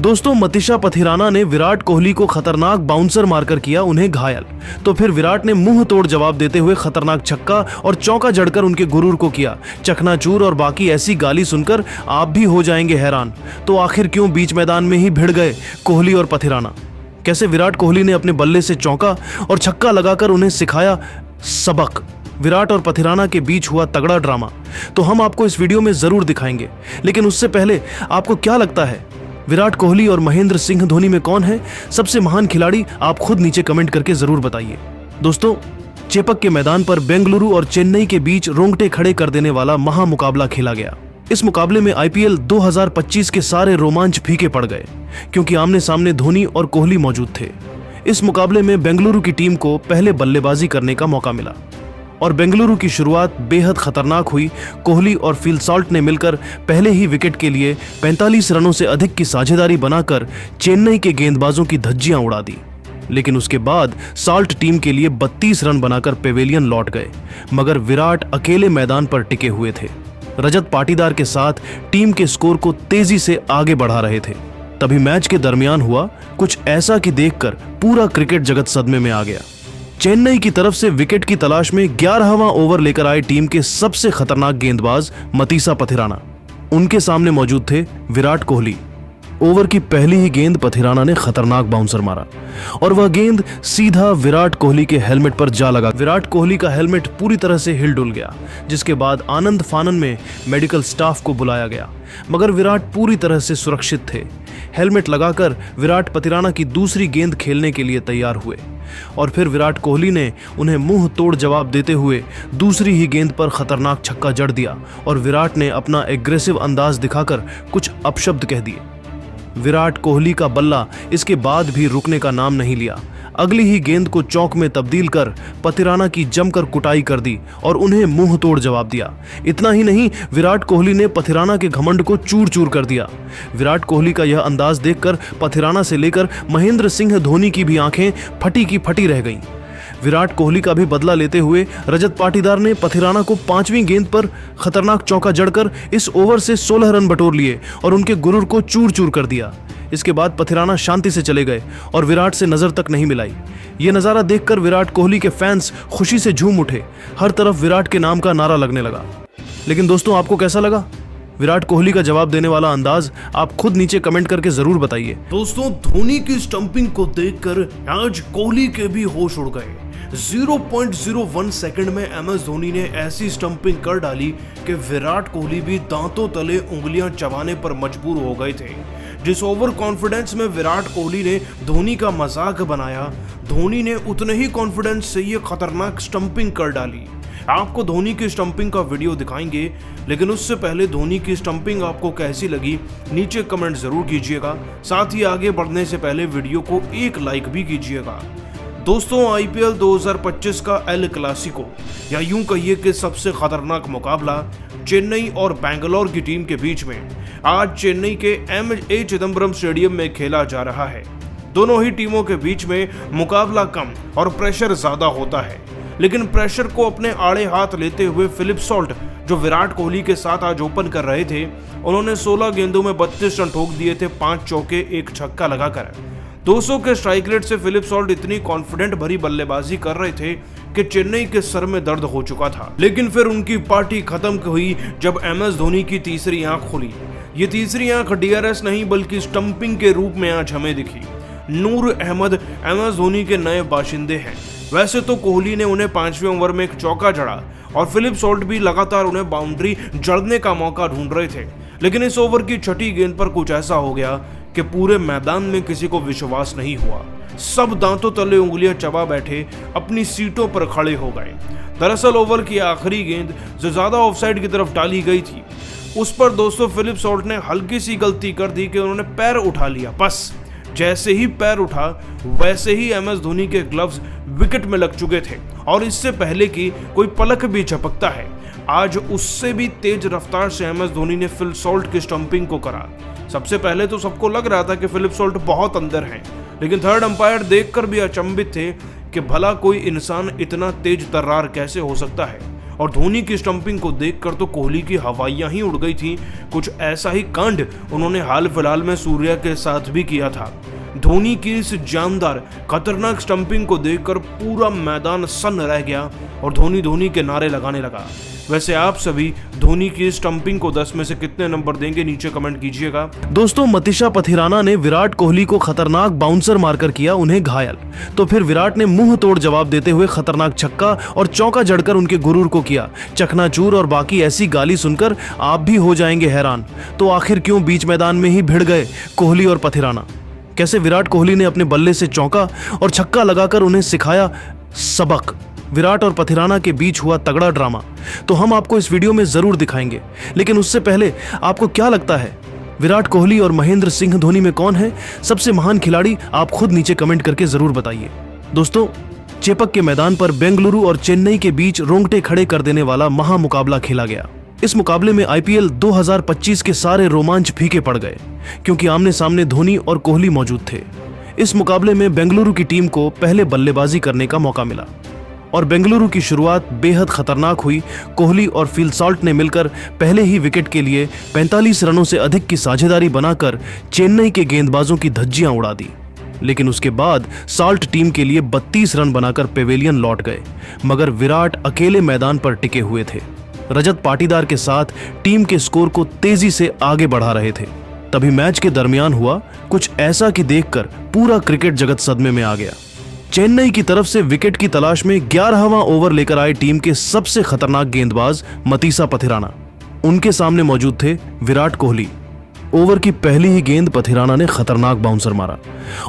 दोस्तों, मतीशा पथिराना ने विराट कोहली को खतरनाक बाउंसर मारकर किया उन्हें घायल। तो फिर विराट ने मुंह तोड़ जवाब देते हुए खतरनाक छक्का और चौका जड़कर उनके गुरूर को किया चकनाचूर। और बाकी ऐसी गाली सुनकर आप भी हो जाएंगे हैरान। तो आखिर क्यों बीच मैदान में ही भिड़ गए कोहली और पथिराना? कैसे विराट कोहली ने अपने बल्ले से चौका और छक्का लगाकर उन्हें सिखाया सबक? विराट और पथिराना के बीच हुआ तगड़ा ड्रामा तो हम आपको इस वीडियो में जरूर दिखाएंगे। लेकिन उससे पहले आपको क्या लगता है, विराट कोहली और महेंद्र सिंह धोनी में कौन है सबसे महान खिलाड़ी? आप खुद नीचे कमेंट करके जरूर बताइए। दोस्तों, चेपक के मैदान पर बेंगलुरु और चेन्नई के बीच रोंगटे खड़े कर देने वाला महामुकाबला खेला गया। इस मुकाबले में आईपीएल 2025 के सारे रोमांच फीके पड़ गए क्योंकि आमने सामने धोनी और कोहली मौजूद थे। इस मुकाबले में बेंगलुरु की टीम को पहले बल्लेबाजी करने का मौका मिला और बेंगलुरु की शुरुआत बेहद खतरनाक हुई। कोहली और फिल सॉल्ट ने मिलकर पहले ही विकेट के लिए 45 रनों से अधिक की साझेदारी बनाकर चेन्नई के गेंदबाजों की धज्जियां उड़ा दी। लेकिन उसके बाद सॉल्ट टीम के लिए 32 रन बनाकर पेवेलियन लौट गए, मगर विराट अकेले मैदान पर टिके हुए थे। रजत पाटीदार के साथ टीम के स्कोर को तेजी से आगे बढ़ा रहे थे। तभी मैच के दरमियान हुआ कुछ ऐसा कि देखकर पूरा क्रिकेट जगत सदमे में आ गया। चेन्नई की तरफ से विकेट की तलाश में 11वां ओवर लेकर आए टीम के सबसे खतरनाक गेंदबाज मतीशा पथिराना। उनके सामने मौजूद थे विराट कोहली। ओवर की पहली ही गेंद पथिराना ने खतरनाक बाउंसर मारा और वह गेंद सीधा विराट कोहली के हेलमेट पर जा लगा। विराट कोहली का हेलमेट पूरी तरह से हिल डुल गया, जिसके बाद आनंद फानन में मेडिकल स्टाफ को बुलाया गया, मगर विराट पूरी तरह से सुरक्षित थे। हेलमेट लगाकर विराट पथिराना की दूसरी गेंद खेलने के लिए तैयार हुए और फिर विराट कोहली ने उन्हें मुंह तोड़ जवाब देते हुए दूसरी ही गेंद पर खतरनाक छक्का जड़ दिया और विराट ने अपना एग्रेसिव अंदाज दिखाकर कुछ अपशब्द कह दिए। विराट कोहली का बल्ला इसके बाद भी रुकने का नाम नहीं लिया। अगली ही गेंद को चौक में तब्दील कर पथिराना की जमकर कुटाई कर दी और उन्हें मुंह तोड़ जवाब दिया। इतना ही नहीं, विराट कोहली ने पथिराना के घमंड को चूर चूर कर दिया। विराट कोहली का यह अंदाज देखकर पथिराना से लेकर महेंद्र सिंह धोनी की भी आंखें फटी की फटी रह गईं। विराट कोहली का भी बदला लेते हुए रजत पाटीदार ने पथिराना को 5वीं गेंद पर खतरनाक चौका जड़कर इस ओवर से 16 रन बटोर लिए और उनके गुरूर को चूर चूर कर दिया। इसके बाद पथिराना शांति से चले गए और विराट से नजर तक नहीं मिलाई। ये नजारा देखकर विराट कोहली के फैंस खुशी से झूम उठे। हर तरफ विराट के नाम का नारा लगने लगा। लेकिन दोस्तों, आपको कैसा लगा विराट कोहली का जवाब देने वाला अंदाज? आप खुद नीचे कमेंट करके जरूर बताइए। दोस्तों, धोनी की स्टंपिंग को देखकर आज कोहली के भी होश उड़ गए। 0.01 सेकंड में MS धोनी ने ऐसी स्टंपिंग कर डाली कि विराट कोहली भी दांतों तले उंगलियां चबाने पर मजबूर हो गए थे। जिस ओवर कॉन्फिडेंस में विराट कोहली ने धोनी का मजाक बनाया, धोनी ने उतने ही कॉन्फिडेंस से ये खतरनाक स्टंपिंग कर डाली। आपको धोनी की स्टंपिंग का वीडियो दिखाएंगे, लेकिन उससे पहले धोनी की स्टंपिंग आपको कैसी लगी नीचे कमेंट जरूर कीजिएगा। साथ ही आगे बढ़ने से पहले वीडियो को एक लाइक भी कीजिएगा। दोस्तों, आईपीएल 2025 का एल क्लासिको या यूं कहिए कि सबसे खतरनाक मुकाबला चेन्नई और बैंगलोर की टीम के बीच में आज चेन्नई के MA चिदंबरम स्टेडियम में खेला जा रहा है। दोनों ही टीमों के बीच में मुकाबला कम और प्रेशर ज्यादा होता है, लेकिन प्रेशर को अपने आड़े हाथ लेते हुए फिलिप सॉल्ट, जो विराट कोहली के साथ आज ओपन कर रहे थे, उन्होंने 16 गेंदों में 32 रन ठोक दिए थे, 5 चौके 1 छक्का लगाकर। 200 के स्ट्राइक रेट से फिलिप सॉल्ट इतनी कॉन्फिडेंट भरी बल्लेबाजी कर रहे थे कि चेन्नई के सर में दर्द हो चुका था। लेकिन फिर उनकी पार्टी खत्म हुई जब MS धोनी की तीसरी आंख खुली। ये तीसरी आंख DRS नहीं बल्कि स्टंपिंग के रूप में आज हमें दिखी। नूर अहमद MS धोनी के नए बाशिंदे हैं। वैसे तो कोहली ने उन्हें 5वें ओवर में एक चौका जड़ा और फिलिप सॉल्ट भी लगातार उन्हें बाउंड्री जड़ने का मौका ढूंढ रहे थे, लेकिन इस ओवर की छठी गेंद पर कुछ ऐसा हो गया कि पूरे मैदान में किसी को विश्वास नहीं हुआ। सब दांतों तले उंगलियां चबा बैठे अपनी सीटों पर खड़े हो गए। दरअसल ओवर की आखिरी गेंद जो ज्यादा ऑफसाइड की तरफ डाली गई थी, उस पर दोस्तों फिलिप सॉल्ट ने हल्की सी गलती कर दी कि उन्होंने पैर उठा लिया। बस जैसे ही पैर उठा वैसे ही MS धोनी के ग्लव्स विकेट में लग चुके थे और इससे पहले कि कोई पलक भी झपकता है, आज उससे भी तेज रफ्तार से MS धोनी ने फिल सॉल्ट की स्टंपिंग को करा। सबसे पहले तो सबको लग रहा था कि फिलिप सॉल्ट बहुत अंदर हैं, लेकिन थर्ड अंपायर देखकर भी अचंभित थे कि भला कोई इंसान इतना तेज तर्रार कैसे हो सकता है। और धोनी की स्टंपिंग को देखकर तो कोहली की हवाइयां ही उड़ गई थी। कुछ ऐसा ही कांड उन्होंने हाल फिलहाल में सूर्या के साथ भी किया था। धोनी की इस जानदार खतरनाक स्टंपिंग को देखकर पूरा मैदान सन्न रह गया और धोनी के नारे लगाने लगा। वैसे आप सभी धोनी की स्टंपिंग को 10 में से कितने नंबर देंगे, नीचे कमेंट कीजिएगा। दोस्तों, मतीशा पथिराना ने विराट कोहली को खतरनाक बाउंसर मारकर किया उन्हें घायल, तो फिर विराट ने मुंह तोड़ जवाब देते हुए खतरनाक छक्का और चौका जड़कर उनके गुरूर को किया चकनाचूर। और बाकी ऐसी गाली सुनकर आप भी हो जाएंगे हैरान। तो आखिर क्यों बीच मैदान में ही भिड़ गए कोहली और पथिराना? कैसे विराट कोहली ने अपने बल्ले से चौका और छक्का लगाकर उन्हें सिखाया सबक? विराट और पथिराना के बीच हुआ तगड़ा ड्रामा तो हम आपको इस वीडियो में जरूर दिखाएंगे, लेकिन उससे पहले आपको क्या लगता है विराट कोहली और महेंद्र सिंह धोनी में कौन है सबसे महान खिलाड़ी? आप खुद नीचे कमेंट करके जरूर बताइए। दोस्तों, चेपक के मैदान पर बेंगलुरु और चेन्नई के बीच रोंगटे खड़े कर देने वाला महामुकाबला खेला गया। इस मुकाबले में आईपीएल 2025 के सारे रोमांच फीके पड़ गए क्योंकि आमने सामने धोनी और कोहली मौजूद थे। इस मुकाबले में बेंगलुरु की टीम को पहले बल्लेबाजी करने का मौका मिला और बेंगलुरु की शुरुआत बेहद खतरनाक हुई। कोहली और फिल सॉल्ट ने मिलकर पहले ही विकेट के लिए 45 रनों से अधिक की साझेदारी बनाकर चेन्नई के गेंदबाजों की धज्जियां उड़ा दी। लेकिन उसके बाद सॉल्ट टीम के लिए 32 रन बनाकर पेवेलियन लौट गए, मगर विराट अकेले मैदान पर टिके हुए थे। रजत पाटीदार के साथ टीम के स्कोर को तेजी से आगे बढ़ा रहे थे। तभी मैच के दरमियान हुआ कुछ ऐसा कि देखकर पूरा क्रिकेट जगत सदमे में आ गया। चेन्नई की तरफ से विकेट की तलाश में 11वां ओवर लेकर आए टीम के सबसे खतरनाक गेंदबाज मतीशा पथिराना। उनके सामने मौजूद थे विराट कोहली। ओवर की पहली ही गेंद पथिराना ने खतरनाक बाउंसर मारा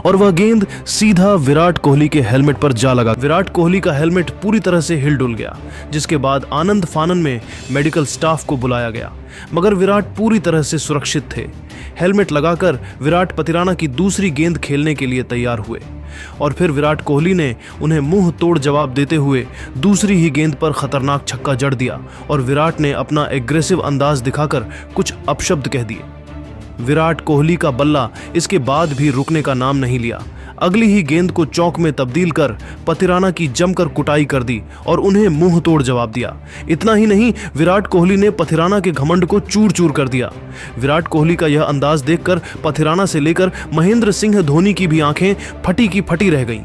और वह गेंद सीधा विराट कोहली के हेलमेट पर जा लगा। विराट कोहली का हेलमेट पूरी तरह से हिल डुल गया, जिसके बाद आनंद फानन में मेडिकल स्टाफ को बुलाया गया, मगर विराट पूरी तरह से सुरक्षित थे। हेलमेट लगाकर विराट पथिराना की दूसरी गेंद खेलने के लिए तैयार हुए और फिर विराट कोहली ने उन्हें मुंह तोड़ जवाब देते हुए दूसरी ही गेंद पर खतरनाक छक्का जड़ दिया और विराट ने अपना एग्रेसिव अंदाज दिखाकर कुछ अपशब्द कह दिए। विराट कोहली का बल्ला इसके बाद भी रुकने का नाम नहीं लिया। अगली ही गेंद को चौक में तब्दील कर पथिराना की जमकर कुटाई कर दी और उन्हें मुंह तोड़ जवाब दिया। इतना ही नहीं, विराट कोहली ने पथिराना के घमंड को चूर चूर कर दिया। विराट कोहली का यह अंदाज देखकर पथिराना से लेकर महेंद्र सिंह धोनी की भी आंखें फटी की फटी रह गईं।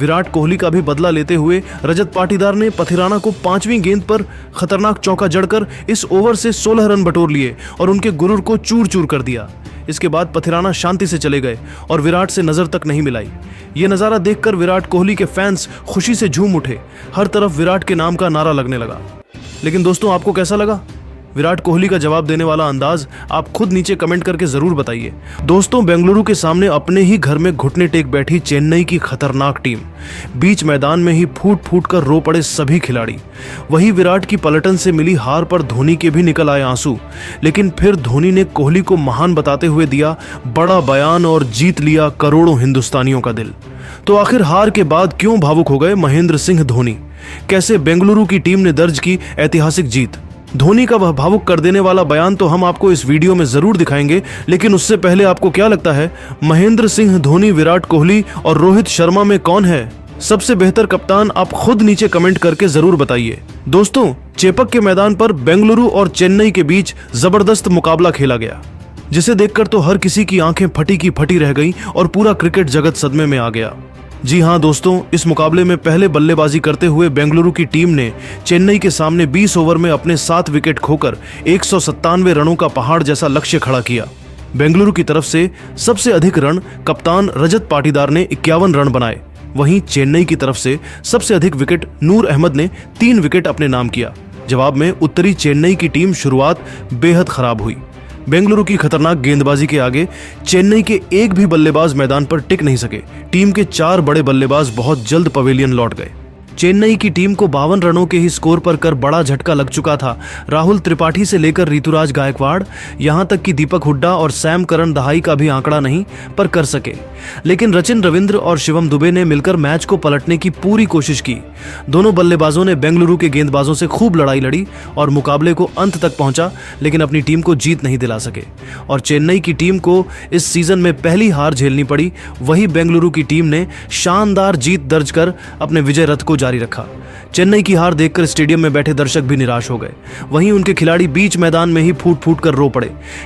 विराट कोहली का भी बदला लेते हुए रजत पाटीदार ने पथिराना को 5वीं गेंद पर खतरनाक चौका जड़कर इस ओवर से 16 रन बटोर लिए और उनके गुरूर को चूर चूर कर दिया। इसके बाद पथिराना शांति से चले गए और विराट से नजर तक नहीं मिलाई। ये नजारा देखकर विराट कोहली के फैंस खुशी से झूम उठे। हर तरफ विराट के नाम का नारा लगने लगा। लेकिन दोस्तों, आपको कैसा लगा विराट कोहली का जवाब देने वाला अंदाज? आप खुद नीचे कमेंट करके जरूर बताइए। दोस्तों, बेंगलुरु के सामने अपने ही घर में घुटने टेक बैठी चेन्नई की खतरनाक टीम, बीच मैदान में ही फूट फूट कर रो पड़े सभी खिलाड़ी। वही विराट की पलटन से मिली हार पर धोनी के भी निकल आए आंसू, लेकिन फिर धोनी ने कोहली को महान बताते हुए दिया बड़ा बयान और जीत लिया करोड़ों हिंदुस्तानियों का दिल। तो आखिर हार के बाद क्यों भावुक हो गए महेंद्र सिंह धोनी? कैसे बेंगलुरु की टीम ने दर्ज की ऐतिहासिक जीत? धोनी का वह भावुक कर देने वाला बयान तो हम आपको इस वीडियो में जरूर दिखाएंगे, लेकिन उससे पहले आपको क्या लगता है महेंद्र सिंह धोनी, विराट कोहली और रोहित शर्मा में कौन है सबसे बेहतर कप्तान? आप खुद नीचे कमेंट करके जरूर बताइए। दोस्तों, चेपक के मैदान पर बेंगलुरु और चेन्नई के बीच जबरदस्त मुकाबला खेला गया, जिसे देखकर तो हर किसी की आंखें फटी की फटी रह गईं और पूरा क्रिकेट जगत सदमे में आ गया। जी हां दोस्तों, इस मुकाबले में पहले बल्लेबाजी करते हुए बेंगलुरु की टीम ने चेन्नई के सामने 20 ओवर में अपने 7 विकेट खोकर 197 रनों का पहाड़ जैसा लक्ष्य खड़ा किया। बेंगलुरु की तरफ से सबसे अधिक रन कप्तान रजत पाटीदार ने 51 रन बनाए। वहीं चेन्नई की तरफ से सबसे अधिक विकेट नूर अहमद ने 3 विकेट अपने नाम किया। जवाब में उत्तरी चेन्नई की टीम शुरुआत बेहद खराब हुई। बेंगलुरु की खतरनाक गेंदबाजी के आगे चेन्नई के एक भी बल्लेबाज मैदान पर टिक नहीं सके। टीम के 4 बड़े बल्लेबाज बहुत जल्द पवेलियन लौट गए। चेन्नई की टीम को 52 रनों के ही स्कोर पर कर बड़ा झटका लग चुका था। राहुल त्रिपाठी से लेकर ऋतुराज गायकवाड़, यहां तक कि दीपक हुड्डा और सैम करन दहाई का भी आंकड़ा नहीं पर कर सके। लेकिन रचिन रविंद्र और शिवम दुबे ने मिलकर मैच को पलटने की पूरी कोशिश की। दोनों बल्लेबाजों ने बेंगलुरु के गेंदबाजों से खूब लड़ाई लड़ी और मुकाबले को अंत तक पहुंचा, लेकिन अपनी टीम को जीत नहीं दिला सके और चेन्नई की टीम को इस सीजन में पहली हार झेलनी पड़ी। वही बेंगलुरु की टीम ने शानदार जीत दर्ज कर अपने विजय रथ को जारी रखा। चेन्नई की हार देखकर स्टेडियम में बैठे दर्शक भी निराश हो गए। वहीं उनके खिलाड़ी बीच मैदान में ही फूट फूट कर रो पड़े।